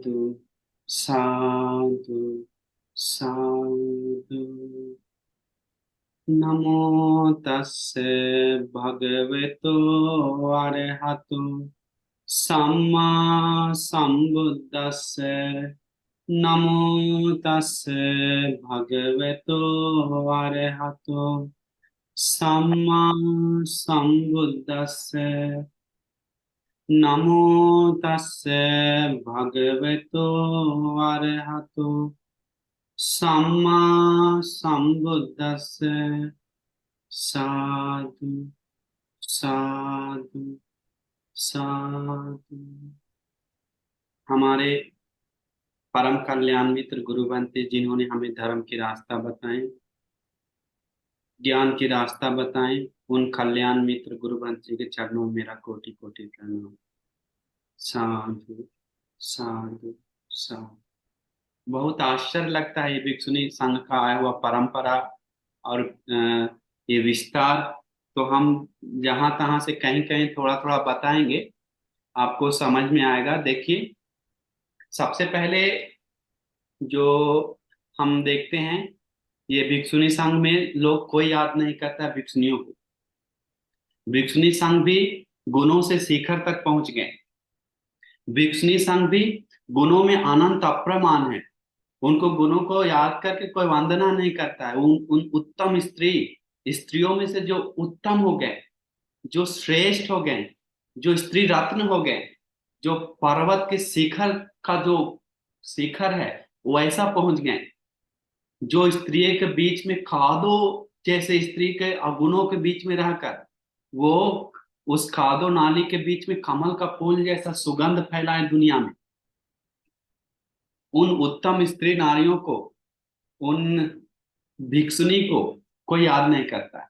साधु साधु साधु। नमो तस्से भगवतो अरहतो सम्मा सम्बुद्दस्से। नमो तस्से भगवतो अरहतो सम्मा सम्बुद्दस्से। नमो तस्से भगवतो अरहतो सम्मा सम्बुद्दस्से। साधु साधु साधु। हमारे परम कल्याण मित्र गुरु बनते, जिन्होंने हमें धर्म की रास्ता बताए, ज्ञान की रास्ता बताए, उन कल्याण मित्र गुरु बनते के चरणों में मेरा कोटि कोटि प्रणाम। साधु साधु साधु। बहुत आश्चर्य लगता है ये भिक्षुनी संघ का आया हुआ परंपरा और ये विस्तार। तो हम जहां तहां से कहीं कहीं थोड़ा थोड़ा बताएंगे, आपको समझ में आएगा। देखिए, सबसे पहले जो हम देखते हैं, ये भिक्षुनी संघ में लोग कोई याद नहीं करता भिक्षुनियों को। भिक्षुनी संघ भी गुणों से शिखर तक पहुंच गए। भिक्षुनी संघ भी गुणों में अनंत अप्रमाण है। उनको गुणों को याद करके कोई वंदना नहीं करता है। उन उत्तम स्त्रियों में से जो उत्तम हो गए, जो श्रेष्ठ हो गए, जो स्त्री रत्न हो गए, जो पर्वत के शिखर का जो शिखर है वैसा पहुंच गए, जो स्त्रियों के बीच में खादो जैसे स्त्री के अवगुणों के बीच में रहकर वो उस खादो नाली के बीच में कमल का फूल जैसा सुगंध फैलाए दुनिया में। उन उत्तम स्त्री नारियों को, उन भिक्षुनी को कोई याद नहीं करता है,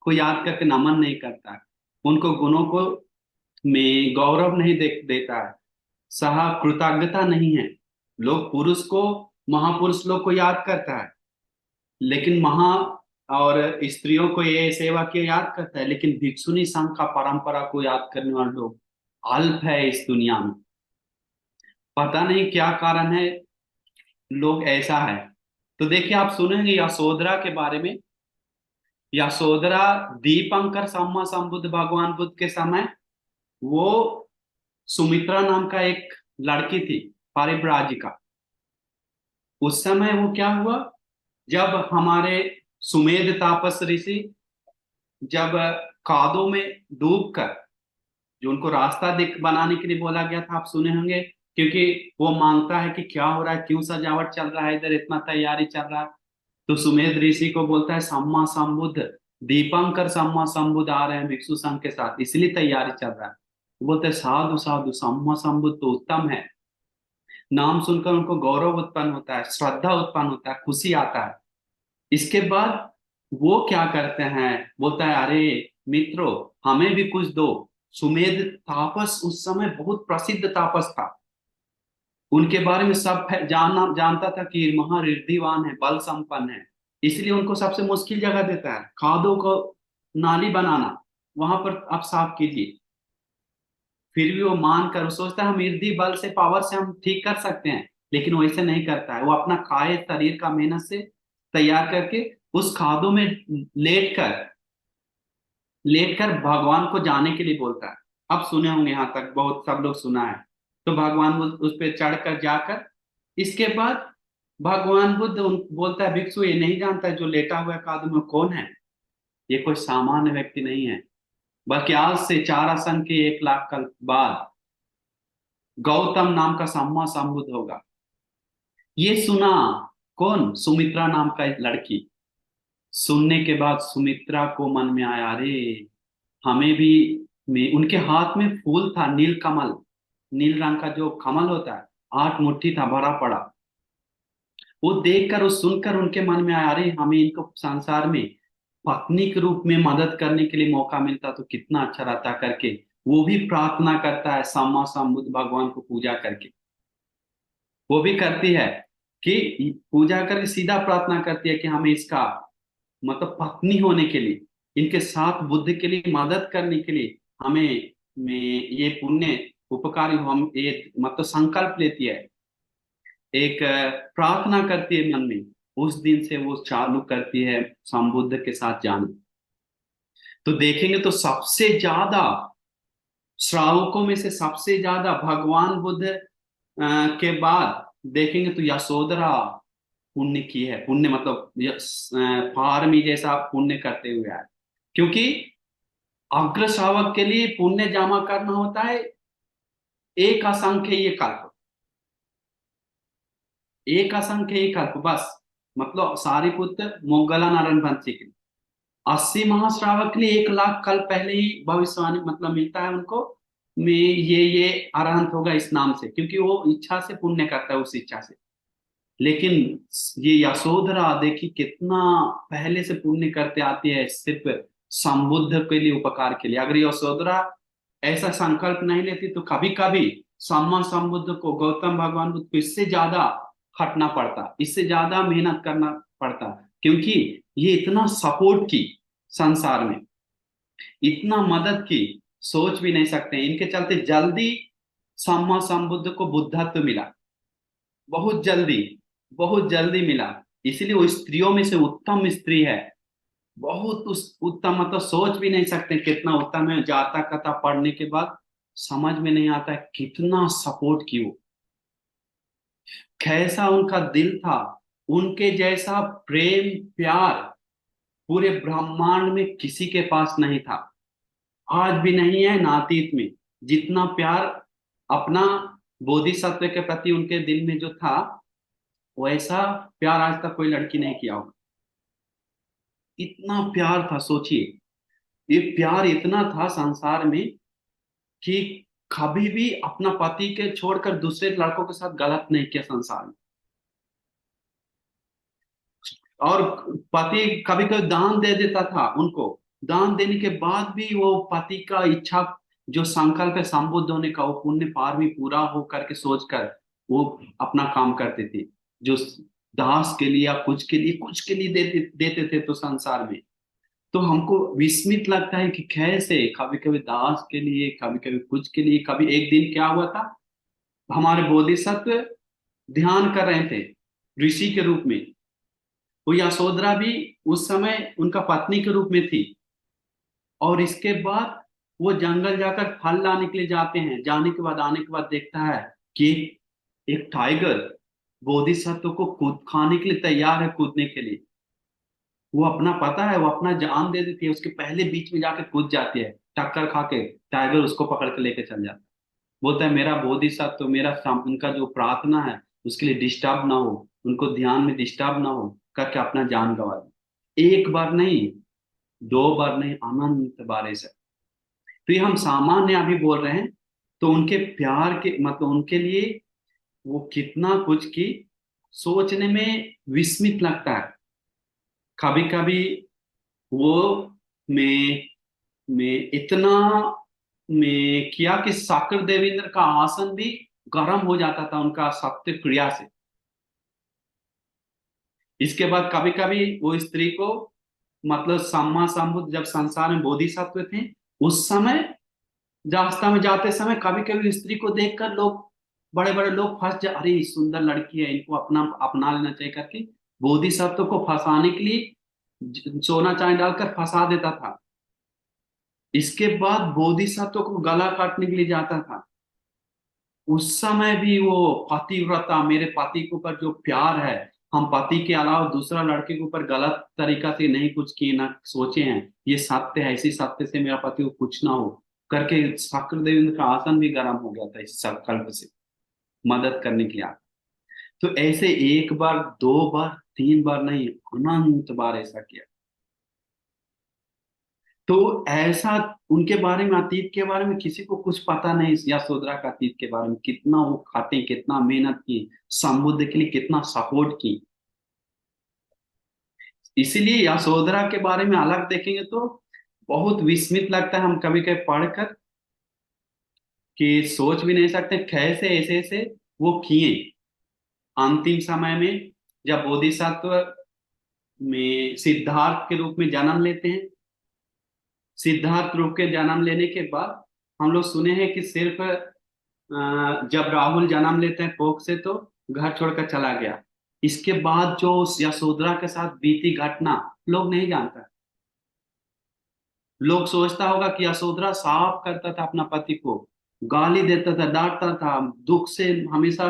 कोई याद करके नमन नहीं करता है, उनको गुणों को में गौरव नहीं देता है, सहा कृतज्ञता नहीं है। लोग पुरुष को, महापुरुष लोग को याद करता है, लेकिन महा और स्त्रियों को ये सेवा के याद करता है, लेकिन भिक्षुनी संघ का परंपरा को याद करने वाले लोग अल्प है इस दुनिया में। पता नहीं क्या कारण है, लोग ऐसा है। तो देखिए, आप सुनेंगे यशोधरा के बारे में। यशोधरा दीपंकर सम्मा संबुद्ध भगवान बुद्ध के समय वो सुमित्रा नाम का एक लड़की थी, परिव्राजिका। उस समय वो क्या हुआ, जब हमारे सुमेध तापस ऋषि जब कादों में डूबकर, जो उनको रास्ता दिख बनाने के लिए बोला गया था, आप सुने होंगे, क्योंकि वो मांगता है कि क्या हो रहा है, क्यों सजावट चल रहा है, इधर इतना तैयारी चल रहा है। तो सुमेध ऋषि को बोलता है सम्मा संबुद्ध, दीपंकर सम्मा संबुद्ध आ रहे हैं भिक्षु संघ के साथ, इसलिए तैयारी चल रहा है। वो बोलते हैं साधु साधु, सम्मा संबुद्ध तो उत्तम है। नाम सुनकर उनको गौरव उत्पन्न होता है, श्रद्धा उत्पन्न होता है, खुशी आता है। इसके बाद वो क्या करते हैं, बोलता है अरे मित्रों, हमें भी कुछ दो। सुमेध तापस उस समय बहुत प्रसिद्ध तापस था। उनके बारे में सब जानता था कि महारिद्धिवान है, बल संपन्न है। इसलिए उनको सबसे मुश्किल जगह देता है, खादों को नाली बनाना, वहां पर आप साफ कीजिए। फिर भी वो मान कर, वो सोचता है हम इर्दी बल से, पावर से हम ठीक कर सकते हैं, लेकिन वैसे नहीं करता है। वो अपना काये शरीर का मेहनत से तैयार करके उस खादों में लेट कर भगवान को जाने के लिए बोलता है। अब सुने होंगे यहाँ तक, बहुत सब लोग सुना है। तो भगवान बुद्ध उस पर चढ़कर जाकर, इसके बाद भगवान बुद्ध बोलता है भिक्षु, ये नहीं जानता है जो लेटा हुआ है कादू में कौन है। ये कोई सामान्य व्यक्ति नहीं है, बल्कि आज से 4 आसन के 1 लाख साल बाद गौतम नाम का सम्मा संबुद्ध होगा। ये सुना कौन, सुमित्रा नाम का एक लड़की। सुनने के बाद सुमित्रा को मन में आया, अरे हमें भी, में उनके हाथ में फूल था, नील कमल, नील रंग का जो कमल होता है, 8 मुट्ठी था भरा पड़ा। वो देखकर, वो सुनकर उनके मन में आया, अरे हमें इनको संसार में पत्नी के रूप में मदद करने के लिए मौका मिलता तो कितना अच्छा रहता, करके वो भी प्रार्थना करता है सम्मा संबुद्ध भगवान को पूजा करके। वो भी करती है कि पूजा करके सीधा प्रार्थना करती है कि हमें इसका मतलब पत्नी होने के लिए, इनके साथ बुद्ध के लिए मदद करने के लिए हमें में ये पुण्य उपकारी हो। हम ये मतलब संकल्प लेती है एक प्रार्थना करती है मन में, उस दिन से वो चालू करती है संबुद्ध के साथ जाना। तो देखेंगे तो सबसे ज्यादा श्रावकों में से सबसे ज्यादा भगवान बुद्ध के बाद देखेंगे तो यशोधरा पुण्य की है। पुण्य मतलब पारमी जैसा पुण्य करते हुए आए। क्योंकि अग्र श्रावक के लिए पुण्य जमा करना होता है एक असंख्य ये कल्प, एक असंख्य ये कल्प बस। मतलब सारिपुत्र मोगला नारायण वंशी के 80 महाश्रावक के लिए 1 लाख कल्प पहले ही भविष्यवाणी मतलब मिलता है उनको में ये अरहंत होगा इस नाम से, क्योंकि वो इच्छा से पुण्य करता है उस इच्छा से। लेकिन ये यशोधरा देखी कितना पहले से पुण्य करते आती है सिर्फ संबुद्ध के लिए, उपकार के लिए। अगर यशोधरा ऐसा संकल्प नहीं लेती तो कभी कभी सम्मा संबुद्ध को, गौतम भगवान बुद्ध को इससे ज्यादा खटना पड़ता, इससे ज्यादा मेहनत करना पड़ता। क्योंकि ये इतना सपोर्ट की संसार में, इतना मदद की, सोच भी नहीं सकते। इनके चलते जल्दी सम्मा संबुद्ध को बुद्धत्व मिला, बहुत जल्दी, बहुत जल्दी मिला। इसलिए वो स्त्रियों में से उत्तम स्त्री है, बहुत उस उत्तम, मतलब सोच भी नहीं सकते कितना उत्तम है। जाता कथा पढ़ने के बाद समझ में नहीं आता है कितना सपोर्ट की वो, कैसा उनका दिल था। उनके जैसा प्रेम प्यार पूरे ब्रह्मांड में किसी के पास नहीं था, आज भी नहीं है ना अतीत में। जितना प्यार अपना बोधिसत्व के प्रति उनके दिल में जो था, वैसा प्यार आज तक कोई लड़की नहीं किया होगा। इतना प्यार था, सोचिए, ये प्यार इतना था संसार में कि कभी भी अपना पति के छोड़कर दूसरे लड़कों के साथ गलत नहीं किया संसार में। और पति कभी कभी दान दे देता था उनको, दान देने के बाद भी वो पति का इच्छा जो संकल्प है संबुद्ध होने का, वो पुण्य पार भी पूरा हो करके सोचकर वो अपना काम करते थे। जो दास के लिए या कुछ के लिए, कुछ के लिए देते देते थे तो संसार में। तो हमको विस्मित लगता है कि कैसे कभी कभी दास के लिए, कभी कभी कुछ के लिए। कभी एक दिन क्या हुआ था, हमारे बोधिसत्व ध्यान कर रहे थे ऋषि के रूप में। वो यशोधरा भी उस समय उनका पत्नी के रूप में थी। और इसके बाद वो जंगल जाकर फल लाने के लिए जाते हैं। जाने के बाद, आने के बाद देखता है कि एक टाइगर बोधिसत्व को कूद खाने के लिए तैयार है, कूदने के लिए। वो अपना पता है, वो अपना जान दे देती है, उसके पहले बीच में जाके कूद जाती है, टक्कर खा के टाइगर उसको पकड़ के लेके चल जाता है। बोलता है मेरा बोधिसत्व, मेरा उनका जो प्रार्थना है उसके लिए डिस्टर्ब ना हो, उनको ध्यान में डिस्टर्ब ना हो करके अपना जान गंवा दी। एक बार नहीं, 2 बार नहीं, अनंत बार ऐसा। तो ये हम सामान्य अभी बोल रहे हैं, तो उनके प्यार के मतलब उनके लिए वो कितना कुछ की, सोचने में विस्मित लगता है। कभी कभी वो में में इतना में किया कि शाक्र देवेंद्र का आसन भी गर्म हो जाता था उनका सत्य क्रिया से। इसके बाद कभी कभी वो स्त्री को, मतलब सम्मा संबुद्ध जब संसार में बोधिसत्व थे उस समय, रास्ता में जाते समय कभी कभी स्त्री को देखकर लोग, बड़े बड़े लोग फंस जा, अरे सुंदर लड़की है, इनको अपना अपना लेना चाहिए करके बोधिसत्व को फंसाने के लिए सोना चांदी डालकर फंसा देता था। इसके बाद बोधिसत्व को गला काटने के लिए जाता था। उस समय भी वो पतिव्रता, मेरे पति के ऊपर जो प्यार है, हम पति के अलावा दूसरा लड़के के ऊपर गलत तरीका से नहीं कुछ किए ना सोचे हैं, ये सत्य है, इसी सत्य से मेरा पति को कुछ ना हो करके शक्र देवेंद्र का आसन भी गर्म हो गया था इस संकल्प से मदद करने के लिए। तो ऐसे 1 बार 2 बार 3 बार नहीं, अनंत बार ऐसा किया। तो ऐसा उनके बारे में, अतीत के बारे में किसी को कुछ पता नहीं। यशोधरा का अतीत के बारे में कितना वो खाते, कितना मेहनत की, संबुद्ध के लिए कितना सपोर्ट की। इसीलिए यशोधरा के बारे में अलग देखेंगे तो बहुत विस्मित लगता है हम कभी कभी पढ़कर, कि सोच भी नहीं सकते कैसे ऐसे ऐसे वो किए। अंतिम समय में जब बोधिसत्व में सिद्धार्थ के रूप में जन्म लेते हैं, सिद्धार्थ रूप के जन्म लेने के बाद हम लोग सुने हैं कि सिर्फ जब राहुल जन्म लेते हैं कोख से, तो घर छोड़कर चला गया। इसके बाद जो उस यशोधरा के साथ बीती घटना लोग नहीं जानता। लोग सोचता होगा कि यशोधरा साफ करता था अपना पति को, गाली देता था, डांटता था, दुख से हमेशा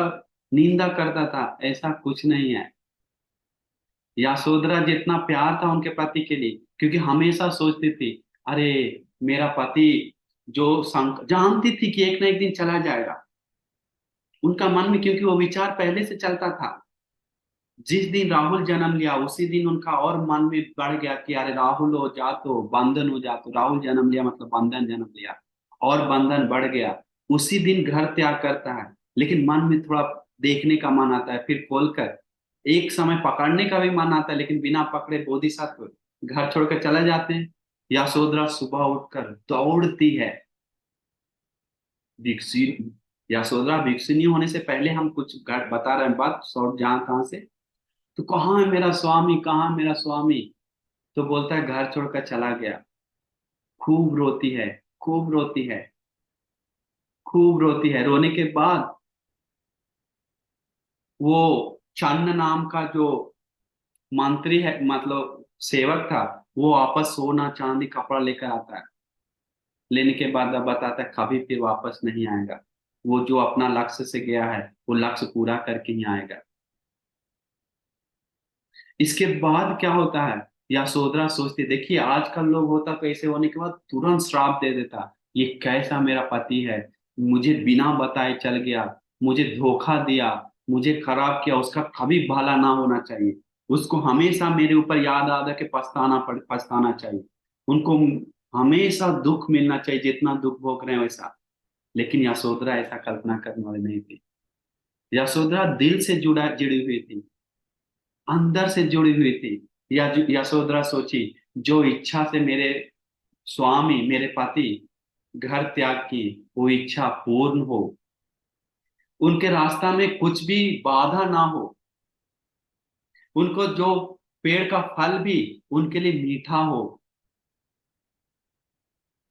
निंदा करता था। ऐसा कुछ नहीं है। यशोधरा जितना प्यार था उनके पति के लिए, क्योंकि हमेशा सोचती थी, अरे मेरा पति जो जानती थी कि एक ना एक दिन चला जाएगा। उनका मन में, क्योंकि वो विचार पहले से चलता था। जिस दिन राहुल जन्म लिया उसी दिन उनका और मन में बढ़ गया कि अरे राहुल हो जा तो बंधन हो जा, तो राहुल जन्म लिया मतलब बंधन जन्म लिया, और बंधन बढ़ गया। उसी दिन घर त्याग करता है। लेकिन मन में थोड़ा देखने का मन आता है, फिर खोलकर एक समय पकड़ने का भी मन आता है, लेकिन बिना पकड़े बोधिसत्व घर छोड़कर चले जाते हैं। यशोधरा सुबह उठकर दौड़ती है। भिक्षु यशोधरा भिक्षुणी होने से पहले हम कुछ बता रहे हैं बात, शॉर्ट जहां कहाँ से। तो कहाँ है मेरा स्वामी, कहाँ है मेरा स्वामी? तो बोलता है घर छोड़कर चला गया। खूब रोती है, खूब रोती है, खूब रोती है। रोने के बाद वो चन्न नाम का जो मंत्री है, मतलब सेवक था, वो वापस सोना चांदी कपड़ा लेकर आता है। लेने के बाद अब बताता है कभी फिर वापस नहीं आएगा। वो जो अपना लक्ष्य से गया है वो लक्ष्य पूरा करके ही आएगा। इसके बाद क्या होता है, यशोधरा सोचती, देखिए आजकल लोग होता तो ऐसे होने के बाद तुरंत श्राप दे देता, ये कैसा मेरा पति है, मुझे बिना बताए चल गया, मुझे धोखा दिया, मुझे खराब किया, उसका कभी भला ना होना चाहिए, उसको हमेशा मेरे ऊपर याद आ के पछताना चाहिए, उनको हमेशा दुख मिलना चाहिए जितना दुख भोग रहे हैं वैसा। लेकिन यशोधरा ऐसा कल्पना करने वाली नहीं थी। यशोधरा दिल से जुड़ी हुई थी, अंदर से जुड़ी हुई थी। या यशोधरा सोची, जो इच्छा से मेरे स्वामी, मेरे पति घर त्याग की, वो इच्छा पूर्ण हो, उनके रास्ता में कुछ भी बाधा ना हो, उनको जो पेड़ का फल भी उनके लिए मीठा हो,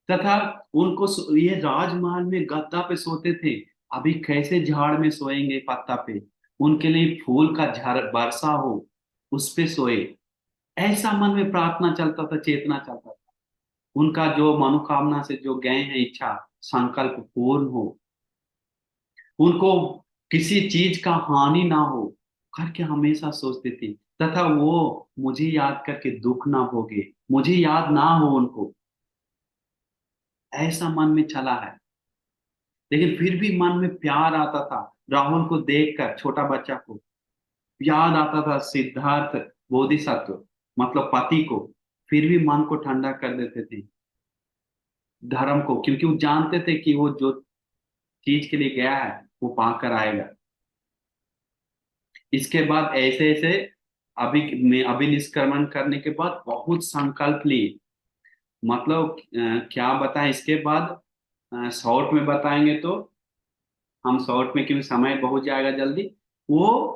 तथा उनको ये राजमहल में गद्दा पे सोते थे, अभी कैसे झाड़ में सोएंगे पत्ता पे, उनके लिए फूल का झर वर्षा हो, उस पे सोए। ऐसा मन में प्रार्थना चलता था, चेतना चलता था। उनका जो मनोकामना से जो गए हैं इच्छा, संकल्प पूर्ण हो, उनको किसी चीज का हानि ना हो करके हमेशा सोचती थी। तथा वो मुझे याद करके दुख ना भोगे, मुझे याद ना हो उनको, ऐसा मन में चला है। लेकिन फिर भी मन में प्यार आता था, राहुल को देखकर, छोटा बच्चा को याद आता था, सिद्धार्थ बोधिसत्व मतलब पति को। फिर भी मन को ठंडा कर देते थे, धर्म को, क्योंकि वो जानते थे कि वो जो चीज के लिए गया है वो पाकर आएगा। इसके बाद ऐसे ऐसे अभिनिष्क्रमण करने के बाद बहुत संकल्प लिए। मतलब क्या बताएं इसके बाद, शॉर्ट में बताएंगे तो हम शॉर्ट में, क्योंकि समय बहुत जाएगा जल्दी। वो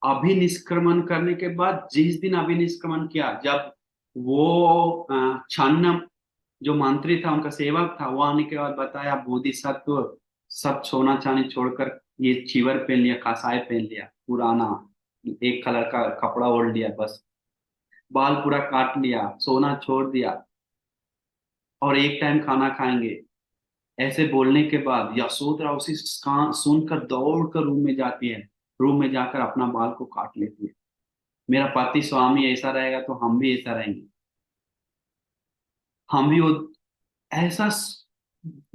अभिनिष्क्रमण करने के बाद, जिस दिन अभिनिष्क्रमण किया, जब वो छन्न जो मंत्री था, उनका सेवक था, वो आने के बाद बताया बोधिसत्व सब सोना चांदी छोड़कर ये चीवर पहन लिया, कासाय पहन लिया, पुराना एक कलर का कपड़ा ओढ़ लिया, बस बाल पूरा काट लिया, सोना छोड़ दिया, और एक टाइम खाना खाएंगे। ऐसे बोलने के बाद यशोधरा उसी सुनकर दौड़ कर रूम में जाती है। रूम में जाकर अपना बाल को काट लेती है। मेरा पति स्वामी ऐसा रहेगा तो हम भी ऐसा रहेंगे, हम भी वो ऐसा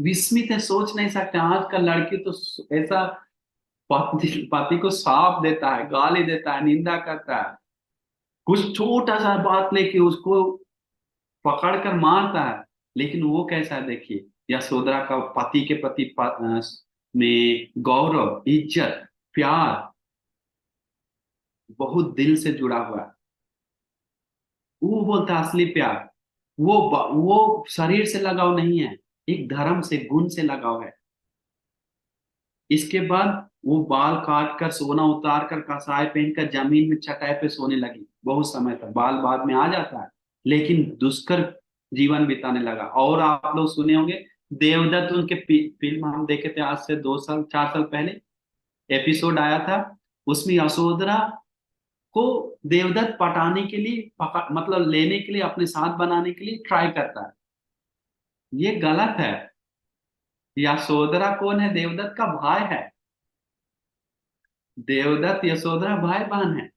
विस्मित है, सोच नहीं सकते। आज का लड़की तो ऐसा पति पति को साफ देता है, गाली देता है, निंदा करता है, कुछ छोटा सा बात लेके उसको पकड़ कर मारता है। लेकिन वो कैसा है देखिए, यशोधरा का पति के प्रति में गौरव, इज्जत, प्यार बहुत दिल से जुड़ा हुआ है। वो बोलता है असली प्यार, वो शरीर से लगाव नहीं है, एक धर्म से, गुण से लगाव है। इसके बाद वो बाल काट कर, सोना उतार कर, कसाय पहनकर जमीन में चटाई पे सोने लगी। बहुत समय तक बाल बाद में आ जाता है, लेकिन दुष्कर जीवन बिताने लगा। और आप लोग सुने होंगे, देवदत्त उनके फिल्म हम देखे थे आज से 2 साल 4 साल पहले, एपिसोड आया था, उसमें यशोधरा को देवदत्त पटाने के लिए मतलब लेने के लिए, अपने साथ बनाने के लिए ट्राई करता है। ये गलत है। यशोधरा कौन है? देवदत्त का भाई है। देवदत्त यशोधरा भाई बहन है।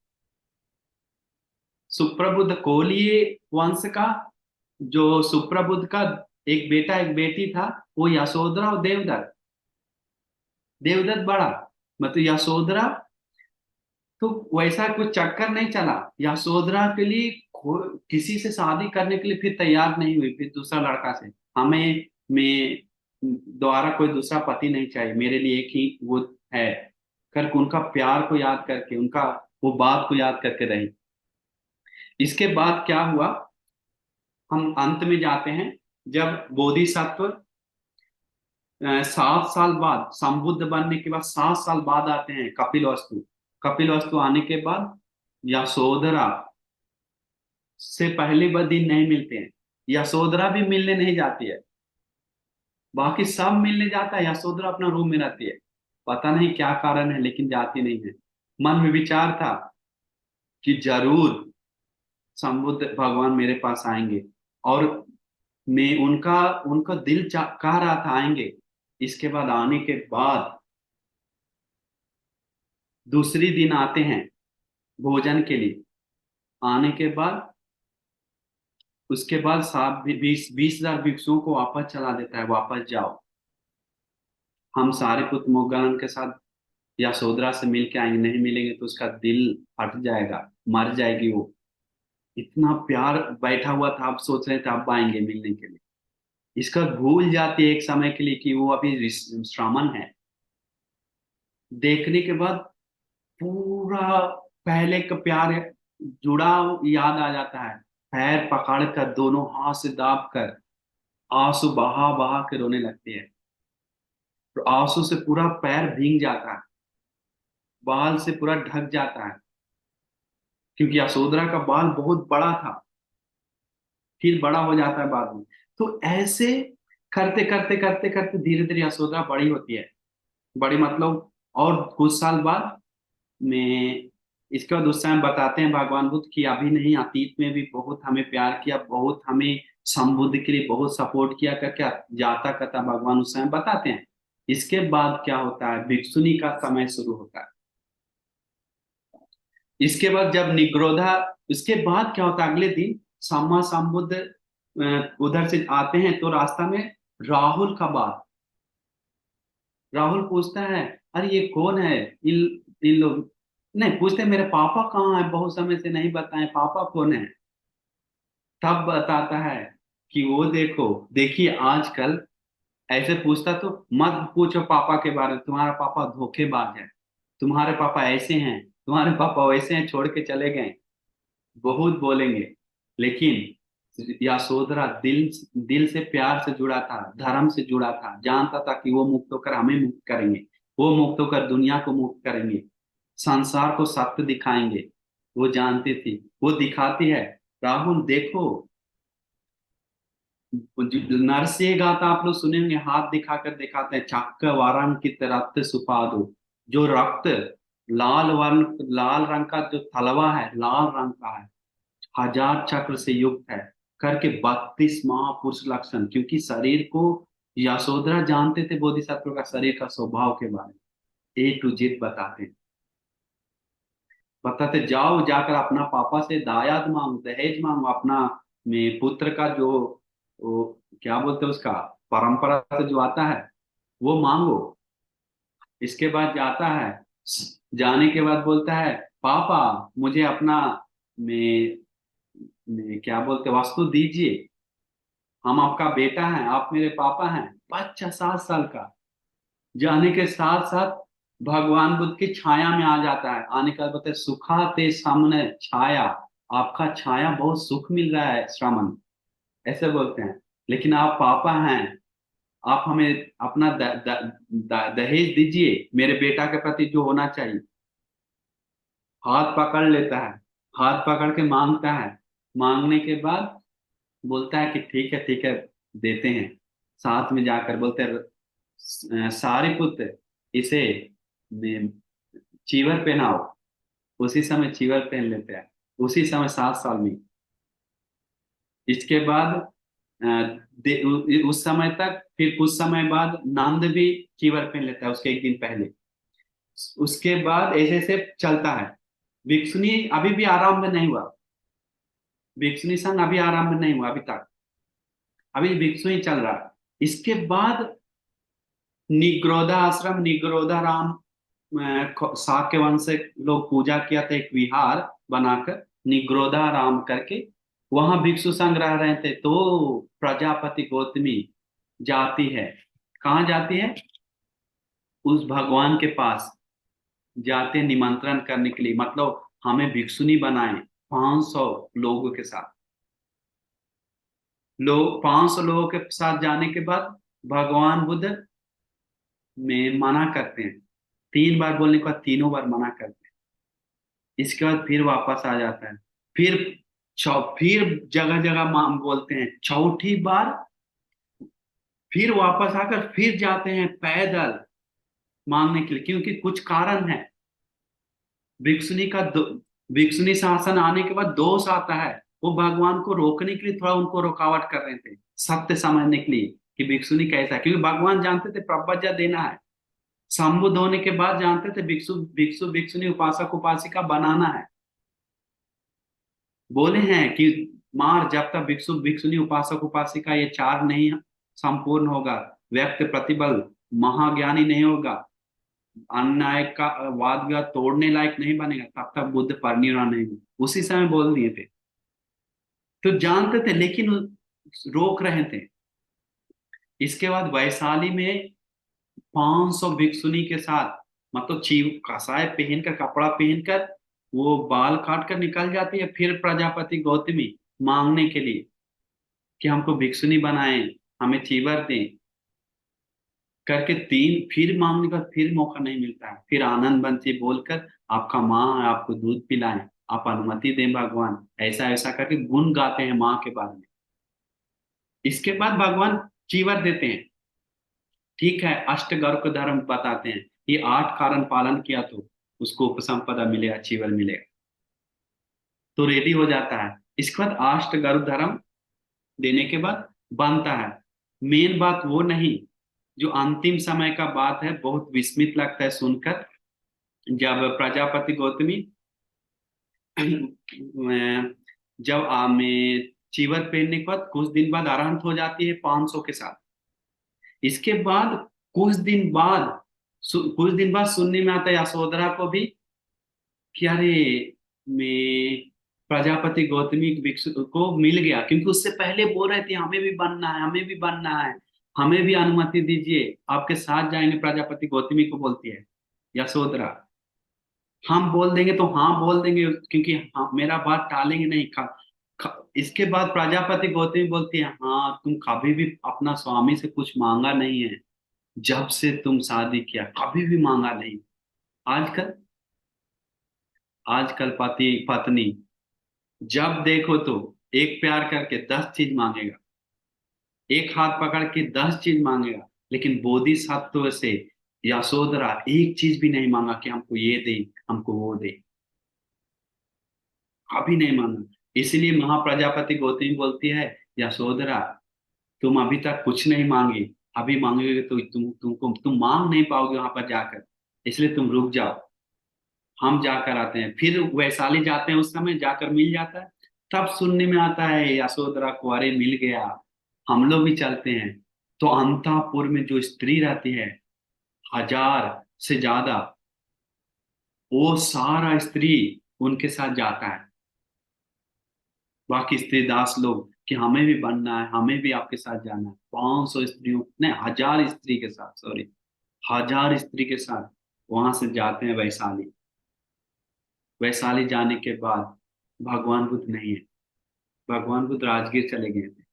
सुप्रबुद्ध कोलीय वंश का, जो सुप्रबुद्ध का एक बेटा एक बेटी था, वो यशोधरा और देवदत्त। देवदत्त बड़ा, मतलब यशोधरा, तो वैसा कुछ चक्कर नहीं चला। यशोधरा के लिए किसी से शादी करने के लिए फिर तैयार नहीं हुई, फिर दूसरा लड़का से। हमें मैं द्वारा कोई दूसरा पति नहीं चाहिए, मेरे लिए एक ही वो है, करके उनका प्यार को याद करके, उनका वो बात को याद करके रही। इसके बाद क्या हुआ, हम अंत में जाते हैं। जब बोधिसत्व 7 साल बाद, संबुद्ध बनने के बाद 7 साल बाद आते हैं कपिलवस्तु। कपिलवस्तु आने के बाद यशोधरा से पहले वह दिन नहीं मिलते हैं। यशोधरा भी मिलने नहीं जाती है, बाकी सब मिलने जाता है, यशोधरा अपना रूम में रहती है। पता नहीं क्या कारण है, लेकिन जाती नहीं है। मन में विचार था कि जरूर संबुद्ध भगवान मेरे पास आएंगे, और मैं उनका उनका दिल कह रहा था आएंगे। इसके बाद आने के बाद दूसरी दिन आते हैं भोजन के लिए। आने के बाद उसके बाद 20,000 भिक्षुओं को वापस चला देता है, वापस जाओ, हम सारे पुत्र मुद्गलन के साथ यशोधरा से मिल के आएंगे, नहीं मिलेंगे तो उसका दिल फट जाएगा, मर जाएगी वो। इतना प्यार बैठा हुआ था, अब सोच रहे थे अब आएंगे मिलने के लिए। इसका भूल जाती है एक समय के लिए कि वो अभी श्रामण है। देखने के बाद पूरा पहले का प्यार जुड़ा याद आ जाता है। पैर पकड़ कर दोनों हाथ से दाब कर आंसू बहा बहा के रोने लगती है, तो आंसू से पूरा पैर भीग जाता है, बाल से पूरा ढक जाता है, क्योंकि यशोधरा का बाल बहुत बड़ा था, फिर बड़ा हो जाता है बाद में। तो ऐसे करते करते करते करते धीरे धीरे यशोधरा बड़ी होती है। बड़ी मतलब, और कुछ साल बाद में, इसके बाद उस समय बताते हैं भगवान बुद्ध की अभी नहीं, अतीत में भी बहुत हमें प्यार किया, बहुत हमें संबुद्ध के लिए बहुत सपोर्ट किया करके जाता कथा भगवान उस समय बताते हैं। इसके बाद क्या होता है, भिक्षुनी का समय शुरू होता है। इसके बाद जब निग्रोधा, इसके बाद क्या होता है, अगले दिन सम्मा संबुद्ध उधर से आते हैं, तो रास्ता में राहुल का बात, राहुल पूछता है अरे ये कौन है, इन इन लोग नहीं पूछते मेरे पापा कहाँ है, बहुत समय से नहीं बताए पापा कौन है। तब बताता है कि वो देखो, देखिए आजकल ऐसे पूछता तो मत पूछो पापा के बारे में, तुम्हारा पापा धोखेबाज है, तुम्हारे पापा ऐसे हैं, तुम्हारे पापा वैसे हैं, छोड़ के चले गए, बहुत बोलेंगे। लेकिन यशोधरा दिल दिल से प्यार से जुड़ा था, धर्म से जुड़ा था, जानता था कि वो मुक्त होकर हमें मुक्त करेंगे, वो मुक्त होकर दुनिया को मुक्त करेंगे, संसार को सत्य दिखाएंगे। वो जानती थी, वो दिखाती है। राहुल देखो, नरसिंह गाथा आप लोग सुने होंगे, हाथ दिखाकर दिखाते हैं, चक्र वारांकित रक्त सुपादो, जो रक्त लाल वर्ण, लाल रंग का जो तलवा है, लाल रंग का है, 1000 चक्र से युक्त है, करके 32 महापुरुष लक्षण, क्योंकि शरीर को यशोधरा जानते थे, बोधिसत्व का शरीर का स्वभाव के बारे में ए टू जेड बताते, बताते जाओ जाकर अपना पापा से दायाद मांगो, दहेज मांगो, अपना में पुत्र का जो वो क्या बोलते हैं उसका, परंपरा से जो आता है वो मांगो। इसके बाद जाता है, जाने के बाद बोलता है पापा मुझे अपना में क्या बोलते वस्तु दीजिए, हम आपका बेटा है, आप मेरे पापा हैं। बच्चा 7 साल का जाने के साथ साथ भगवान बुद्ध की छाया में आ जाता है। आने का बोलते सुखा ते सामने छाया, आपका छाया बहुत सुख मिल रहा है श्रमण, ऐसे बोलते हैं। लेकिन आप पापा हैं, आप हमें अपना दहेज दीजिए, मेरे बेटा के प्रति जो होना चाहिए। हाथ पकड़ लेता है, हाथ पकड़ के मांगता है, मांगने के बाद बोलता है कि ठीक है देते हैं। साथ में जाकर बोलते हैं सारिपुत्र, इसे चीवर पहनाओ। उसी समय चीवर पहन लेते हैं, उसी समय 7 साल में। इसके बाद उस समय तक, फिर कुछ समय बाद नंद भी चीवर पहन लेता है उसके एक दिन पहले। उसके बाद ऐसे ऐसे चलता है। भिक्षुनी अभी भी आरंभ नहीं हुआ, भिक्षुनी संघ अभी आरंभ नहीं हुआ अभी तक, अभी भिक्षु ही चल रहा है। इसके बाद निग्रोधा आश्रम, निग्रोधा राम शाक्य वंश से लोग पूजा किया था, एक विहार बनाकर निग्रोधा राम करके, वहां भिक्षु संघ रह रहे थे। तो प्रजापति गौतमी जाती है, कहाँ जाती है? उस भगवान के पास जाते हैं निमंत्रण करने के लिए, मतलब हमें भिक्षुनी बनाए 500 लोगों के साथ। लोग 500 लोगों के साथ जाने के बाद भगवान बुद्ध में मना करते हैं। 3 बार बोलने के बाद तीनों बार मना करते हैं। इसके बाद फिर वापस आ जाता है। फिर फिर जगह जगह बोलते हैं। चौथी बार फिर वापस आकर फिर जाते हैं पैदल मांगने के लिए, क्योंकि कुछ कारण है। भिक्षुनी का भिक्षुनी शासन आने के बाद दोष आता है। वो भगवान को रोकने के लिए थोड़ा उनको रुकावट कर रहे थे, सत्य समझने के लिए कि भिक्षुनी कैसा है, क्योंकि भगवान जानते थे प्रपंच देना है। संबुद्ध होने के बाद जानते थे भिक्षु भिक्षु भिक्षुनी उपासक उपासिका बनाना है। बोले हैं कि मार जब तक भिक्षु भिक्षुनी उपासक उपासिका ये चार नहीं संपूर्ण होगा, व्यक्ति प्रतिबल महाज्ञानी नहीं होगा, अन्याय का वाद विवाद तोड़ने लायक नहीं बनेगा, तब तक बुद्ध परिनिर्वाण नहीं होगा। उसी समय बोल दिए थे। तो जानते थे लेकिन रोक रहे थे। इसके बाद वैशाली में 500 भिक्षुनी के साथ, मतलब चीव कसाय पहनकर, कपड़ा पहनकर वो बाल काट कर निकल जाती है, फिर प्रजापति गौतमी मांगने के लिए कि हमको भिक्षुनी बनाएं, हमें चीवर दें करके। फिर मांगने का फिर मौका नहीं मिलता है। फिर आनंद बंसी बोलकर आपका माँ है, आपको दूध पिलाएं, आप अनुमति दें भगवान, ऐसा ऐसा करके गुण गाते हैं माँ के बारे में। इसके बाद भगवान चीवर देते हैं। ठीक है, अष्ट गर्भ धर्म बताते हैं, ये 8 कारण पालन किया तो उसको उपसंपदा मिलेगा, चीवर मिलेगा, तो रेडी हो जाता है। इसके बाद अष्ट गर्भ धर्म देने के बाद बनता है। मेन बात वो नहीं, जो अंतिम समय का बात है, बहुत विस्मित लगता है सुनकर। जब प्रजापति गौतमी जब में चीवर पहनने के बाद कुछ दिन बाद अरहंत हो जाती है 500 के साथ। इसके बाद कुछ दिन बाद कुछ दिन बाद सुनने में आता है यशोधरा को भी कि अरे मैं प्रजापति गौतमी भिक्षु को मिल गया, क्योंकि उससे पहले बोल रहे थे हमें भी बनना है, हमें भी बनना है, हमें भी अनुमति दीजिए, आपके साथ जाएंगे। प्रजापति गौतमी को बोलती है यशोधरा, हम बोल देंगे तो हाँ बोल देंगे, क्योंकि मेरा बात टालेंगे नहीं। इसके बाद प्रजापति गौतमी बोलती है हाँ, तुम कभी भी अपना स्वामी से कुछ मांगा नहीं है, जब से तुम शादी किया कभी भी मांगा नहीं। आजकल आजकल पति पत्नी जब देखो तो एक प्यार करके 10 चीज मांगेगा, एक हाथ पकड़ के 10 चीज मांगेगा, लेकिन बोधिसत्व से यशोधरा एक चीज भी नहीं मांगा कि हमको ये दे, हमको वो दे, कभी नहीं मांगा। इसलिए महाप्रजापति गौतमी बोलती है यशोधरा, तुम अभी तक कुछ नहीं मांगी, अभी मांगोगे तो तुम मांग नहीं पाओगे वहां पर जाकर, इसलिए तुम रुक जाओ, हम जाकर आते हैं। फिर वैशाली जाते हैं, उस समय जाकर मिल जाता है। तब सुनने में आता है यशोधरा को, अरे मिल गया, हम लोग भी चलते हैं। तो अंतापुर में जो स्त्री रहती है 1000 से ज्यादा, वो सारा स्त्री उनके साथ जाता है। बाकी स्त्री दास लोग कि हमें भी बनना है, हमें भी आपके साथ जाना है। 500 स्त्रियों, नहीं 1000 स्त्री के साथ, सॉरी 1000 स्त्री के साथ वहां से जाते हैं वैशाली। वैशाली जाने के बाद भगवान बुद्ध नहीं है, भगवान बुद्ध राजगीर चले गए थे।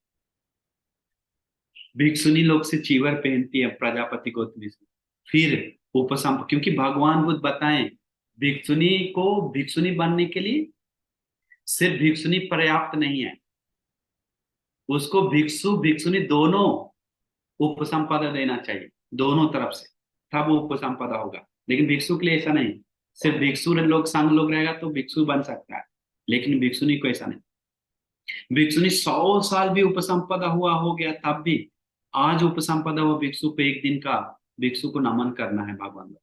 भिक्षुनी लोग से चीवर पहनती है प्रजापति गौतमी से। फिर उपसंप, क्योंकि भगवान बुद्ध बताएं भिक्षुनी को भिक्षुनी बनने के लिए सिर्फ भिक्षुनी पर्याप्त नहीं है, उसको भिक्षु भिक्षुनी दोनों उपसंपदा देना चाहिए, दोनों तरफ से, तब वो उपसंपदा होगा। लेकिन भिक्षु के लिए ऐसा नहीं, सिर्फ भिक्षु लोग संघ लोग रहेगा तो भिक्षु बन सकता है, लेकिन भिक्षुनी को ऐसा नहीं। भिक्षुनी 100 साल भी उपसंपदा हुआ हो गया तब भी आज उपसंपदा हुआ भिक्षु को एक दिन का भिक्षु को नमन करना है भगवान को।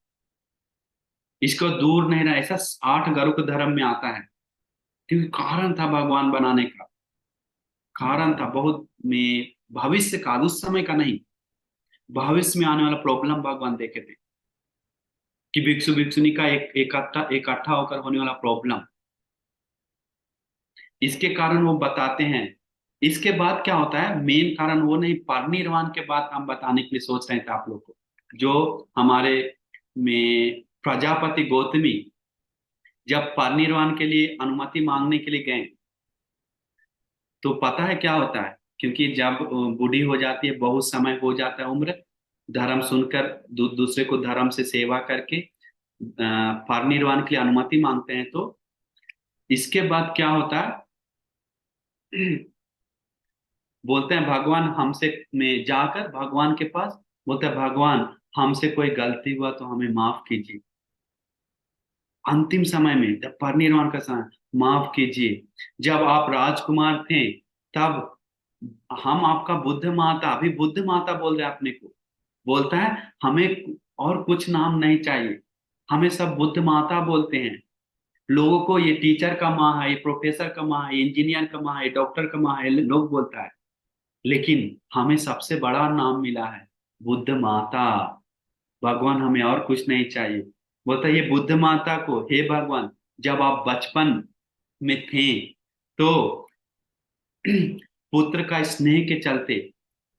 इसको दूर नहीं रहा, ऐसा 8 गर्भ धर्म में आता है, क्योंकि कारण था भगवान बनाने का, कारण था बहुत में भविष्य का, उस समय का नहीं, भविष्य में आने वाला प्रॉब्लम भगवान देखे थे कि भिक्षु भिक्षुनी का एक इकट्ठा इकट्ठा होकर होने वाला प्रॉब्लम, इसके कारण वो बताते हैं। इसके बाद क्या होता है, मेन कारण वो नहीं, परिनिर्वाण के बाद हम बताने के लिए सोच रहे थे आप लोग को। जो हमारे में प्रजापति गौतमी जब परिनिर्वाण के लिए अनुमति मांगने के लिए गए, तो पता है क्या होता है, क्योंकि जब बूढ़ी हो जाती है, बहुत समय हो जाता है उम्र, धर्म सुनकर दूसरे को धर्म से सेवा करके परिनिर्वाण के लिए अनुमति मांगते हैं, तो इसके बाद क्या होता है बोलते हैं भगवान हमसे, में जाकर भगवान के पास बोलते हैं भगवान हमसे कोई गलती हुआ तो हमें माफ कीजिए। अंतिम समय में जब परिनिर्वाण का समय, माफ कीजिए, जब आप राजकुमार थे तब हम आपका बुद्ध माता, अभी बुद्ध माता बोल रहे हैं अपने को, बोलता है हमें और कुछ नाम नहीं चाहिए, हमें सब बुद्ध माता बोलते हैं। लोगों को ये टीचर का माँ है, ये प्रोफेसर का माँ है, ये इंजीनियर का माँ है, ये डॉक्टर का माँ है, लोग बोलता है, लेकिन हमें सबसे बड़ा नाम मिला है बुद्ध माता। भगवान हमें और कुछ नहीं चाहिए। बोलता है ये बुद्ध माता को, हे भगवान जब आप बचपन में थे तो पुत्र का स्नेह के चलते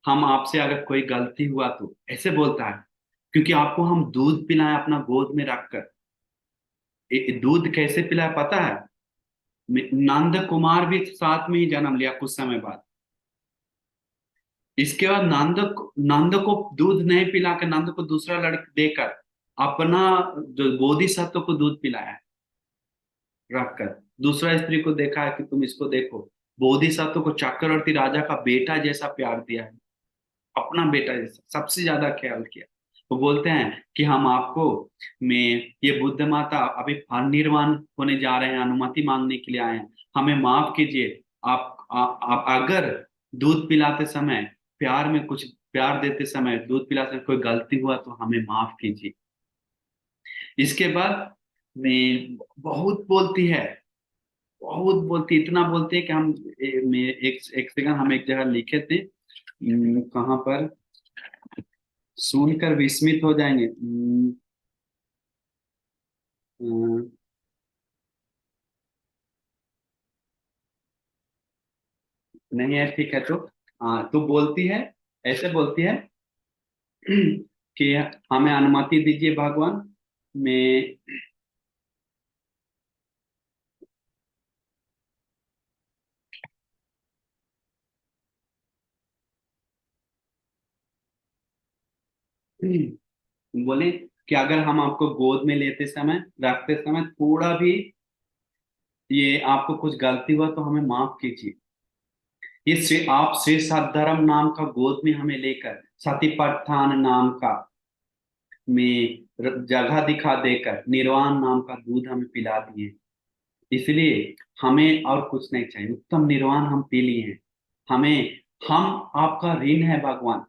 हम आपसे अगर कोई गलती हुआ तो, ऐसे बोलता है, क्योंकि आपको हम दूध पिलाएं अपना गोद में रखकर। दूध कैसे पिलाया पता है, नंद कुमार भी साथ में ही जन्म लिया कुछ समय बाद। इसके बाद नंद को दूध नहीं पिला के नंद को दूसरा लड़का देकर अपना जो बोधिसत्व को दूध पिलाया है, रखकर दूसरा स्त्री को देखा है कि तुम इसको देखो, बोधिसत्व को चक्रवर्ती राजा का बेटा जैसा प्यार दिया है, अपना बेटा जैसा सबसे ज्यादा ख्याल किया। वो बोलते हैं कि हम आपको में ये बुद्ध माता अभी निर्वाण होने जा रहे हैं, अनुमति मांगने के लिए आए हैं, हमें माफ कीजिए। आप अगर दूध पिलाते समय प्यार में कुछ प्यार देते समय दूध पिलाते समय कोई गलती हुआ तो हमें माफ कीजिए। इसके बाद में बहुत बोलती है, बहुत बोलती, इतना बोलती है कि हम एक सेकंड हम एक जगह लिखे थे, कहाँ पर, सुनकर विस्मित हो जाएंगे। अम, नहीं है, ठीक है, तो हाँ तो बोलती है, ऐसे बोलती है कि हमें अनुमति दीजिए भगवान, मैं बोले कि अगर हम आपको गोद में लेते समय रखते समय थोड़ा भी ये आपको कुछ गलती हुआ तो हमें माफ कीजिए। ये आप श्री सद्धर्म नाम का गोद में हमें लेकर सतीपट्ठान नाम का में जगह दिखा देकर निर्वाण नाम का दूध हमें पिला दिए, इसलिए हमें और कुछ नहीं चाहिए, उत्तम निर्वाण हम पी लिए हैं। हमें, हम आपका ऋण है भगवान,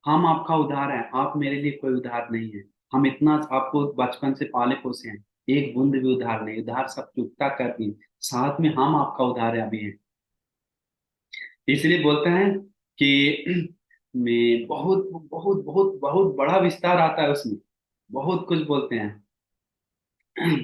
हम आपका उधार है, आप मेरे लिए कोई उधार नहीं है। हम इतना आपको बचपन से पाले पोसे हैं, एक बूंद भी उधार नहीं, उधार सब चुकता कर दी, साथ में हम आपका उधार है अभी हैं। इसलिए बोलते हैं कि में बहुत बहुत बहुत बहुत बड़ा विस्तार आता है उसमें, बहुत कुछ बोलते हैं।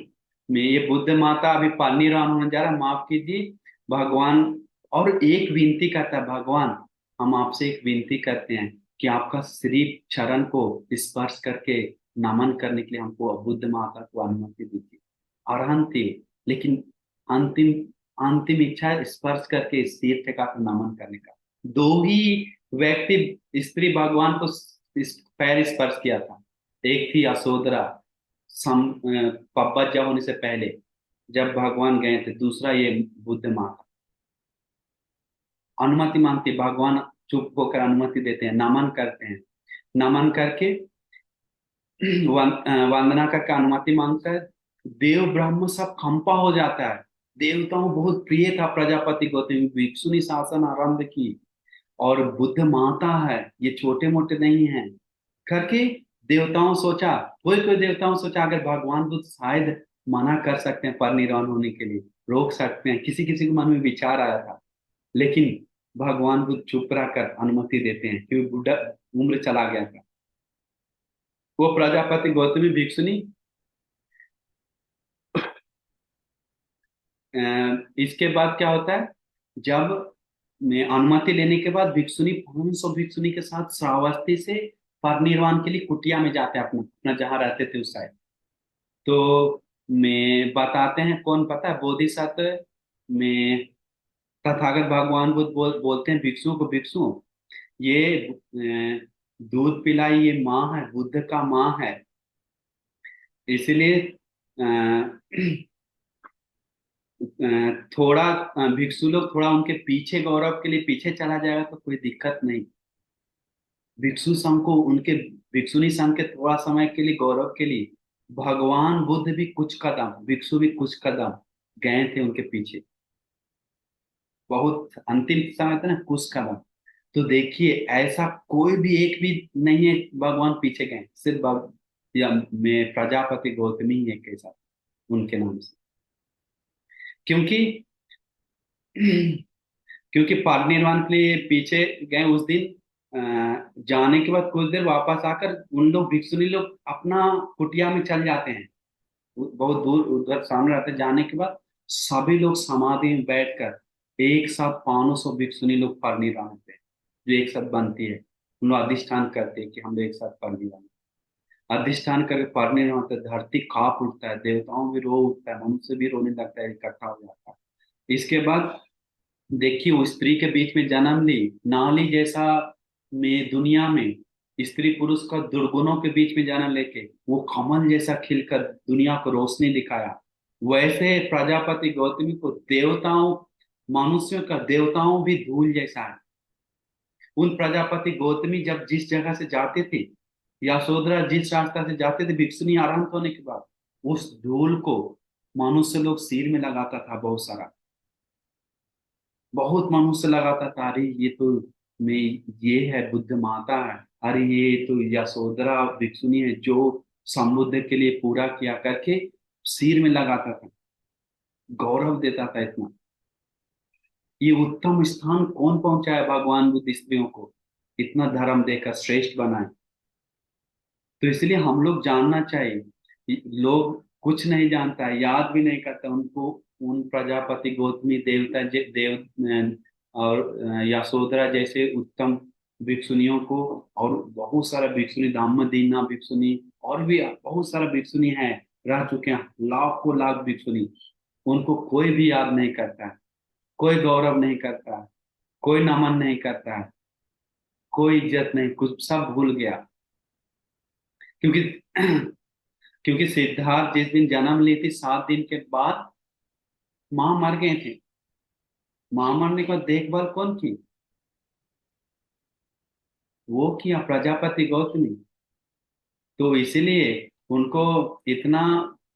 मैं ये बुद्ध माता अभी पानीरान होने जा रहा, माफ कीजिए भगवान। और एक विनती करता है भगवान, हम आपसे एक विनती करते हैं कि आपका श्री चरण को स्पर्श करके नमन करने के लिए हमको बुद्ध माता को अनुमति दीजिए। अरहंत थी, लेकिन अंतिम अंतिम इच्छा है स्पर्श करके सिर टिकाकर नमन करने का। दो ही व्यक्ति स्त्री भगवान को इस पैर स्पर्श किया था, एक थी यशोदरा पब्बत जब होने से पहले जब भगवान गए थे, दूसरा ये बुद्ध माता अनुमति मांगती, भगवान चुप होकर अनुमति देते हैं, नमन करते हैं, नमन करके वंदना करके अनुमति मांगता है। देव ब्रह्म सब कंपा हो जाता है। देवताओं बहुत प्रिय था प्रजापति गौतम, भिक्षुनी शासन आरंभ की। और बुद्ध माता है, ये छोटे मोटे नहीं है करके देवताओं सोचा। कोई कोई देवताओं सोचा अगर भगवान बुद्ध शायद मना कर सकते हैं परिनिर्वाण होने के लिए, रोक सकते हैं, किसी किसी के मन में विचार आया था। लेकिन भगवान बुद्ध चुप रहकर अनुमति देते हैं क्योंकि बुढ़ा उम्र चला गया था। वो प्रजापति गौतमी भिक्षुनी इसके बाद क्या होता है, जब अनुमति लेने के बाद भिक्षुनी 500 भिक्षुनी के साथ श्रावस्ती से परिनिर्वाण के लिए कुटिया में जाते हैं, अपना अपना जहाँ रहते थे उस साइड। तो में बताते हैं कौन पता है, बोधिसत्व में तथागत भगवान बुद्ध बोलते हैं भिक्षुओं को, भिक्षु ये दूध पिलाई ये माँ है, बुद्ध का माँ है। इसलिए थोड़ा भिक्षु लोग थोड़ा उनके पीछे गौरव के लिए पीछे चला जाएगा तो कोई दिक्कत नहीं। भिक्षु संघ को उनके भिक्षुनी संघ के थोड़ा समय के लिए गौरव के लिए भगवान बुद्ध भी कुछ कदम, भिक्षु भी कुछ कदम गए थे उनके पीछे। बहुत अंतिम समय था ना, कुछ कदम। तो देखिए ऐसा कोई भी एक भी नहीं है भगवान पीछे गए, सिर्फ या में प्रजापति गौतमी ही है कैसा उनके नाम से। क्योंकि क्योंकि परिनिर्वाण के लिए पीछे गए उस दिन, जाने के बाद कुछ देर वापस आकर उन लोग भिक्षुनी लोग अपना कुटिया में चल जाते हैं, बहुत दूर उधर सामने रहते हैं। जाने के बाद सभी लोग समाधि में बैठकर एक साथ 500 भिक्षुनी लोग परिनिर्वाण होते हैं, जो एक साथ बनती है। उन लोग अधिष्ठान करते हैं कि हम लोग एक साथ परिनिर्वाण, अधिष्ठान करके परिनिर्वाण होते हैं। धरती कांप उठता है, देवताओं भी रो उठता है, मनुष्य भी रोने लगता है, इकट्ठा हो जाता है। इसके बाद देखिए वो स्त्री के बीच में जन्म ली, नाली जैसा में दुनिया में स्त्री पुरुष का दुर्गुणों के बीच में जन्म लेके वो कमल जैसा खिलकर दुनिया को रोशनी दिखाया। वैसे प्रजापति गौतमी को देवताओं, मनुष्यों का देवताओं भी धूल जैसा है। उन प्रजापति गौतमी जब जिस जगह से जाते थे, यशोधरा जिस रास्ता से जाते थे भिक्षुनी आरंभ होने के बाद, उस धूल को मनुष्य लोग सिर में लगाता था, बहुत सारा, बहुत मनुष्य लगाता था। अरे ये तो मैं, ये है बुद्ध माता है, अरे ये तो यशोधरा भिक्षुनी है जो समुद्र के लिए पूरा किया करके सिर में लगाता था, गौरव देता था इतना। ये उत्तम स्थान कौन पहुंचाया भगवान बुद्ध स्त्रियों को, इतना धर्म देकर श्रेष्ठ बनाए। तो इसलिए हम लोग जानना चाहिए, लोग कुछ नहीं जानता है, याद भी नहीं करता उनको, उन प्रजापति गौतमी देवता और यशोधरा जैसे उत्तम भिक्षुनियों को। और बहुत सारा भिक्षुनी, दाम्मदीना भिक्षुनी और भी बहुत सारा भिक्षुनी है, रह चुके हैं लाखों लाख भिक्षुनी। उनको कोई भी याद नहीं करता है, कोई गौरव नहीं करता है, कोई नमन नहीं करता है, कोई इज्जत नहीं, कुछ सब भूल गया। क्योंकि क्योंकि सिद्धार्थ जिस दिन जन्म ली थी 7 दिन के बाद माँ मर गए थे। माँ मरने के बाद देखभाल कौन की, वो किया प्रजापति गौतमी। तो इसीलिए उनको इतना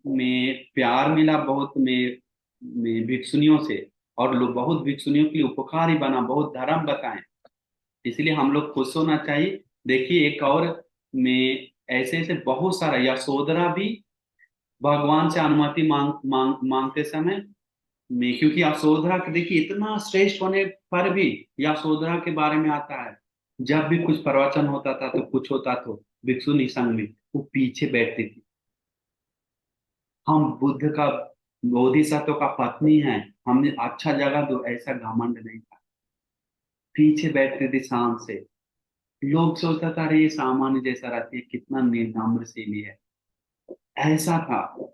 में प्यार मिला बहुत में भिक्षुनियों से, और लोग बहुत भिक्षुनियों के लिए उपकारी बना, बहुत धर्म बताएं। इसलिए हम लोग खुश होना चाहिए। देखिए एक और में ऐसे ऐसे बहुत सारा, यशोधरा भी भगवान से अनुमति मांगते समय में, क्योंकि यशोधरा के देखिए इतना श्रेष्ठ होने पर भी यशोधरा के बारे में आता है, जब भी कुछ प्रवचन होता था तो कुछ होता तो भिक्षुनी संघ में वो पीछे बैठती थी। हम बुद्ध का बोधिसत्व का पत्नी है, हमने अच्छा जगह दो, ऐसा घमंड नहीं था। पीछे बैठती थी शान से। लोग सोचता था अरे ये सामान्य जैसा रहती है, कितना निर्नम्रशीली है, ऐसा था।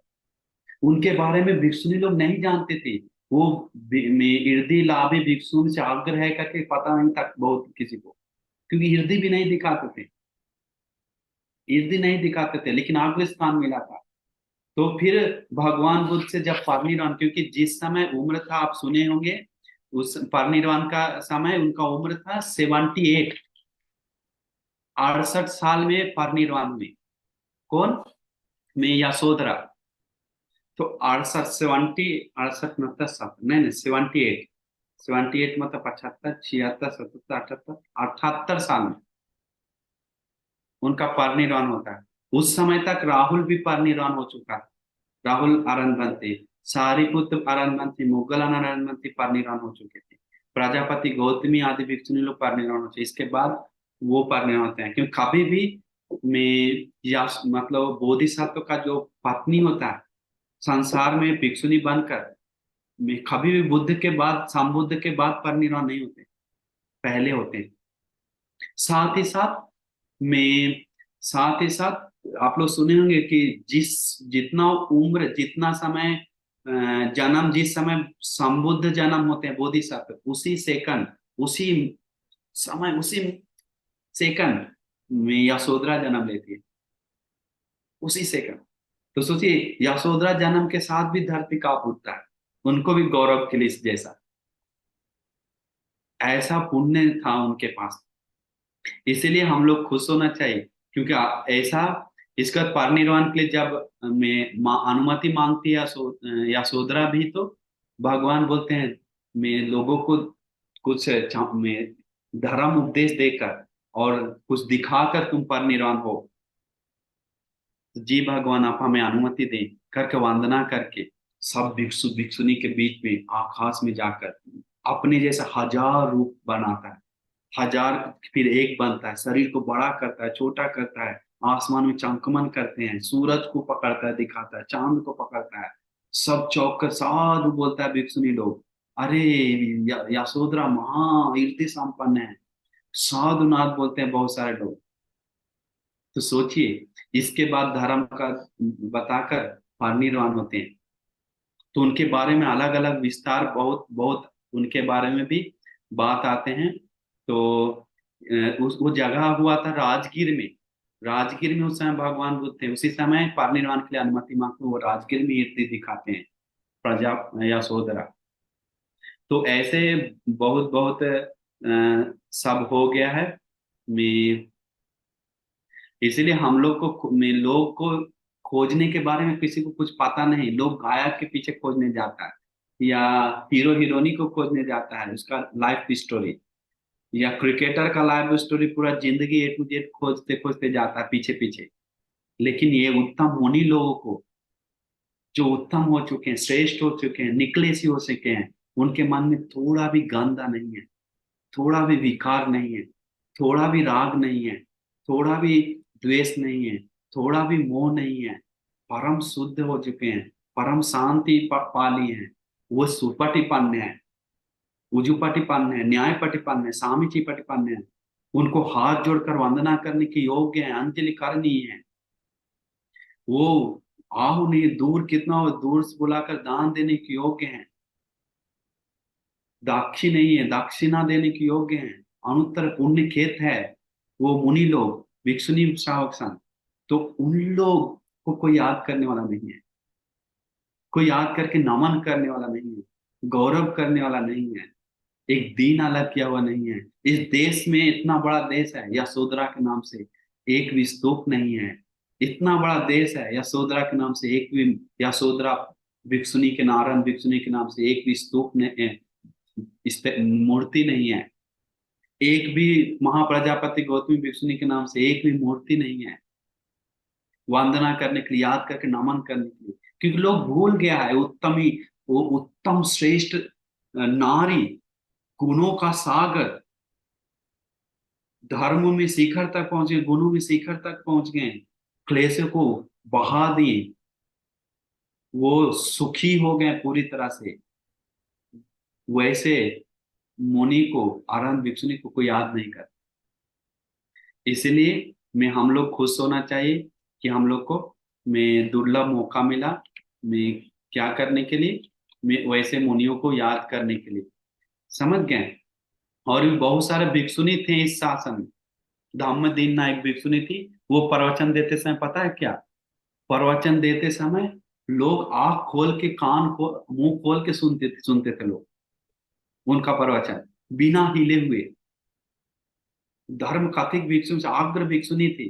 उनके बारे में भिक्षुनी लोग नहीं जानते थे। वो इर्दी लाभी भिक्षु से आग्रह करके पता नहीं था बहुत किसी को, क्योंकि इर्दी भी नहीं दिखाते थे, इर्दी नहीं दिखाते थे, लेकिन आग्रह स्थान मिला था। तो फिर भगवान बुद्ध से जब परिनिर्वाण, क्योंकि जिस समय उम्र था आप सुने होंगे, उस परिनिर्वाण का समय उनका उम्र था 78, 68 साल में परिनिर्वाण हुए। कौन? मैं यशोधरा। तो 78 मतलब 75, 76, 77, 78, 78 साल में उनका परिनिर्वाण होता है। उस समय तक राहुल भी परिनिर्वाण हो चुका है। राहुल अरनबंती, सारिपुत्र अरनबंती, मुगलन अरनबंती परिनिर्वाण हो चुके थे। प्रजापति गौतमी आदि भिक्षुनी लोग परिनिर्वाण हो चुके, इसके बाद वो परिनिर्वाण होते हैं। क्योंकि कभी भी में या मतलब बोधिसत्व का जो पत्नी होता है संसार में भिक्षुनी बनकर में कभी भी बुद्ध के बाद, संबुद्ध के बाद परिनिर्वाण नहीं होते, पहले होते हैं। साथ ही साथ में साथ ही साथ आप लोग सुने होंगे कि जितना उम्र, जितना समय जन्म, जिस समय संबुद्ध जन्म होते हैं बोधिसत्व, उसी सेकंड, उसी समय, उसी सेकंड में यशोधरा जन्म लेती है, उसी सेकंड। तो सोचिए यशोधरा जन्म के साथ भी धरती कांप उठता है, उनको भी गौरव के लिए जैसा, ऐसा पुण्य था उनके पास। इसीलिए हम लोग खुश होना चाहिए, क्योंकि ऐसा, इसका परिनिर्वाण के लिए जब मैं अनुमति मांगती है यशोधरा भी, तो भगवान बोलते हैं मैं लोगों को कुछ में धर्म उपदेश देकर और कुछ दिखाकर तुम परिनिर्वाण हो। तो जी भगवान आप हमें अनुमति दें, करके वंदना करके सब भिक्षु भिक्षुनी के बीच में आकाश में जाकर अपने जैसा 1000 रूप बनाता है, 1000 फिर एक बनता है, शरीर को बड़ा करता है, छोटा करता है, आसमान में चमकमन करते हैं, सूरज को पकड़ता है, दिखाता है, चांद को पकड़ता है। सब चौक कर साधु बोलता है भिक्षुनी लोग, अरे यशोधरा महा कीर्ति संपन्न है, साधुनाथ बोलते हैं बहुत सारे लोग। तो सोचिए इसके बाद धर्म का बताकर परिनिर्वाण होते हैं। तो उनके बारे में अलग अलग विस्तार बहुत बहुत उनके बारे में भी बात आते हैं। तो उस वो जगह हुआ था राजगीर में। राजगीर में उस समय भगवान बुद्ध थे, उसी समय परिनिर्वाण के लिए अनुमति मांगते वो राजगीर में कीर्ति दिखाते हैं प्रजा यशोधरा। तो ऐसे बहुत बहुत सब हो गया है। मैं इसीलिए हम लोग को में लोग को खोजने के बारे में किसी को कुछ पता नहीं, लोग गायक के पीछे खोजने जाता है या हीरो हीरोइनी को खोजने जाता है, उसका लाइफ स्टोरी, या क्रिकेटर का लाइफ स्टोरी, पूरा जिंदगी ए टू जेड खोजते खोजते जाता है पीछे पीछे। लेकिन ये उत्तम उन्हीं लोगों को जो उत्तम हो चुके हैं, श्रेष्ठ हो चुके हैं, निकले सी हो चुके हैं, उनके मन में थोड़ा भी गंदा नहीं है, थोड़ा भी विकार नहीं है, थोड़ा भी राग नहीं है, थोड़ा भी द्वेष नहीं है, थोड़ा भी मोह नहीं है, परम शुद्ध हो चुके हैं, परम शांति पा ली है। वो सुपटिपन्न है, उजुपटिपन्न है, न्यायपटिपन्न है, सामीचीपटिपन्न है। उनको हाथ जोड़कर वंदना करने के योग्य है, अंजलि करनी है। वो आहु नहीं, दूर कितना हो दूर से बुलाकर दान देने के योग्य हैं। दाक्षी नहीं है, दक्षिणा देने के योग्य हैं, अनुत्तर पुण्य खेत है। वो मुनि लोग, भिक्षुनी श्रावक संत, तो उन लोग को कोई याद करने वाला नहीं है, कोई याद करके नमन करने वाला नहीं है, गौरव करने वाला नहीं है, एक दीन अलग किया हुआ नहीं है। इस देश में इतना बड़ा देश है, यशोधरा के नाम से एक भी स्तूप नहीं है। इतना बड़ा देश है, यशोधरा के नाम से एक भी, यशोधरा भिक्षुनी के, नारायण भिक्षुनी के नाम से एक भी स्तूप ने, इस पे मूर्ति नहीं है। एक भी महाप्रजापति गौतमी भिक्षुनी के नाम से एक भी मूर्ति नहीं है वंदना करने के लिए, याद करके नमन करने के लिए। क्योंकि लोग भूल गया है उत्तमी, वो उत्तम श्रेष्ठ नारी, गुणों का सागर, धर्म में शिखर तक पहुंचे, गुणों में शिखर तक पहुंच गए, क्लेश को बहा दिए, वो सुखी हो गए पूरी तरह से। वैसे मुनि को, अरहंत भिक्षुनी को कोई याद नहीं करता। इसलिए मैं हम लोग खुश होना चाहिए कि हम लोग को मैं दुर्लभ मौका मिला, मैं क्या करने के लिए, मैं वैसे मुनियों को याद करने के लिए। समझ गए? और भी बहुत सारे भिक्षुनी थे इस शासन में। धम्मदीन नायक भिक्षुनी थी, वो प्रवचन देते समय पता है क्या, प्रवचन देते समय लोग आंख खोल के, कान को, मुंह खोल के सुनते थे लोग उनका प्रवचन, बिना हिले हुए। धर्म कथिक भिक्षु से अग्र भिक्षुनी थी,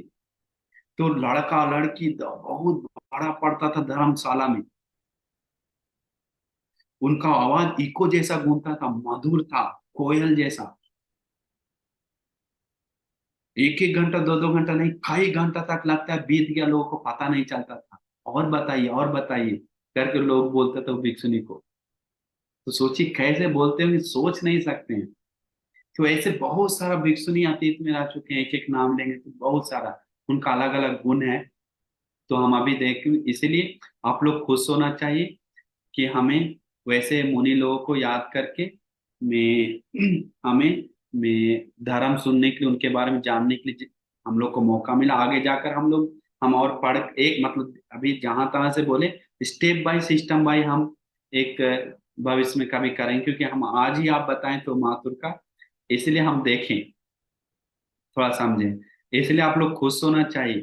तो लड़का लड़की बहुत बड़ा पड़ता था धर्मशाला में। उनका आवाज इको जैसा गूंजता था, मधुर था, कोयल जैसा। एक एक घंटा, दो दो घंटा नहीं, कई घंटा तक लगता है बीत गया, लोगों को पता नहीं चलता था। और बताइए करके लोग बोलते थे वो भिक्षुनी को। तो सोचिए कैसे बोलते होंगे, सोच नहीं सकते हैं। तो ऐसे बहुत सारा भिक्षुनी अतीत में रह चुके हैं, एक एक नाम लेंगे तो बहुत सारा। उनका अलग अलग गुण है। तो हम अभी देख, इसीलिए आप लोग खुश होना चाहिए कि हमें वैसे मुनि लोगों को याद करके मैं हमें मैं धर्म सुनने के लिए, उनके बारे में जानने के लिए हम लोग को मौका मिला। आगे जाकर हम और पढ़ एक मतलब अभी जहां तहां से बोले, स्टेप बाय सिस्टम बाय हम एक भविष्य में कभी करेंगे, क्योंकि हम आज ही आप बताएं तो माथुर का, इसलिए हम देखें, थोड़ा समझें। इसलिए आप लोग खुश होना चाहिए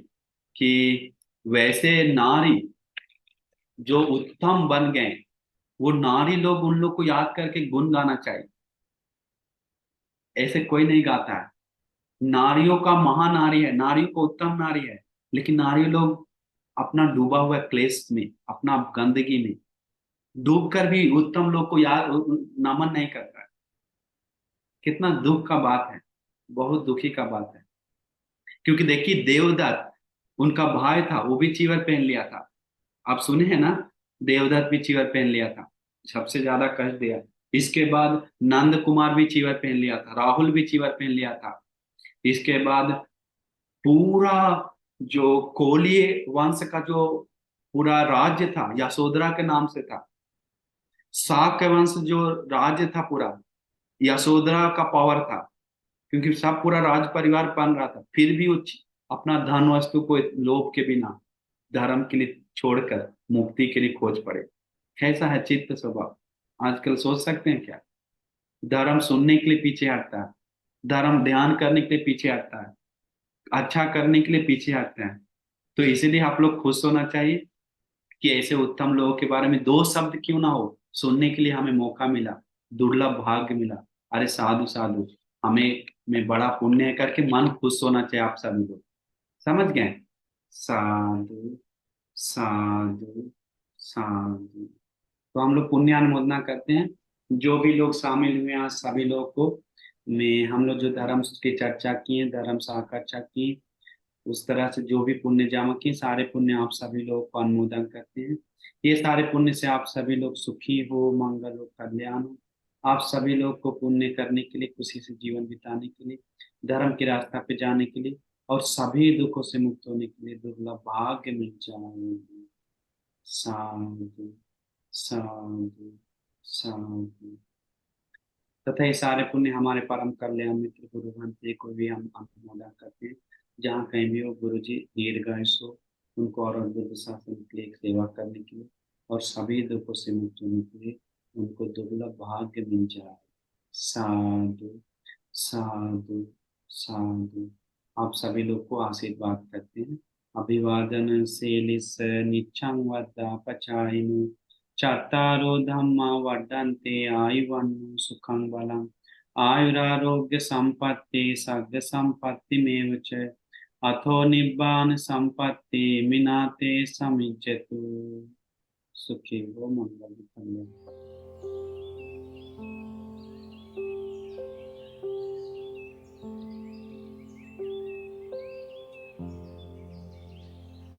कि वैसे नारी जो उत्तम बन गए, वो नारी लोग, उन लोग को याद करके गुण गाना चाहिए। ऐसे कोई नहीं गाता है। नारियों का महानारी है, नारियों को उत्तम नारी है, लेकिन नारी लोग अपना डूबा हुआ है क्लेश में, अपना गंदगी में डूब कर भी उत्तम लोग को याद नमन नहीं करता है। कितना दुख का बात है, बहुत दुखी का बात है। क्योंकि देखिए देवदत्त, उनका भाई था, वो भी चीवर पहन लिया था। आप सुने हैं ना, देवदत्त भी चीवर पहन लिया था, सबसे ज्यादा कष्ट दिया। इसके बाद नंद कुमार भी चीवर पहन लिया था, राहुल भी चीवर पहन लिया था। इसके बाद पूरा जो कोलीय वंश का जो पूरा राज्य था, यशोधरा के नाम से था। शाक के वंश जो राज्य था पूरा, यशोधरा का पावर था। क्योंकि सब पूरा राज परिवार बन रहा था, फिर भी वो अपना धन वस्तु को लोभ के बिना धर्म के लिए छोड़कर मुक्ति के लिए खोज पड़े। कैसा है चित्त स्वभाव। आजकल सोच सकते हैं क्या? धर्म सुनने के लिए पीछे हटता है, धर्म ध्यान करने के लिए पीछे हटता है, अच्छा करने के लिए पीछे हटते हैं। तो इसीलिए आप लोग खुश होना चाहिए कि ऐसे उत्तम लोगों के बारे में दो शब्द क्यों ना हो, सुनने के लिए हमें मौका मिला, दुर्लभ भाग्य मिला। अरे साधु साधु, हमें में बड़ा पुण्य है करके मन खुश होना चाहिए आप सभी लोग। समझ गए? साधु साधु साधु। तो हम लोग पुण्य अनुमोदना करते हैं। जो भी लोग शामिल हुए हैं, सभी लोगों को मैं, हम लोग जो धर्म की चर्चा किए, धर्म साक्षात की, उस तरह से जो भी पुण्य जमा किए, सारे पुण्य आप सभी लोग को अनुमोदन करते हैं। ये सारे पुण्य से आप सभी लोग सुखी हो, मंगल हो, कल्याण हो। आप सभी लोग को पुण्य करने के लिए, खुशी से जीवन बिताने के लिए, धर्म के रास्ता पे जाने के लिए, और सभी दुखों से मुक्त होने के लिए दुर्लभ भाग्य मिल जाए। साधु साधु साधु। तथा ये सारे पुण्य हमारे परम कल्याण मित्र गुरु भंते को भी हम अनुमोदन करते हैं। जहाँ कहीं भी हो, गुरु जी दीर्घायुष हो उनको, और बुद्ध शासन के लिए सेवा करने के लिए, और सभी दुखों से मुक्त होने के लिए उनको दुर्लभ भाग्य मिल जाए। साधु साधु साधु। आप सभी लोग को आशीर्वाद करते हैं। अभिवादन सेलिस निच्छं वद्दा पचाइनु चत्तारो धम्मा वर्धन्ते आयुवन्नु सुखं बलम् आयुरारोग्य संपत्ति सग्ग संपत्ति में च अथो निब्बान संपत्ति मिनाते समिज्जतु। सुखी वो मंगल कल्याण।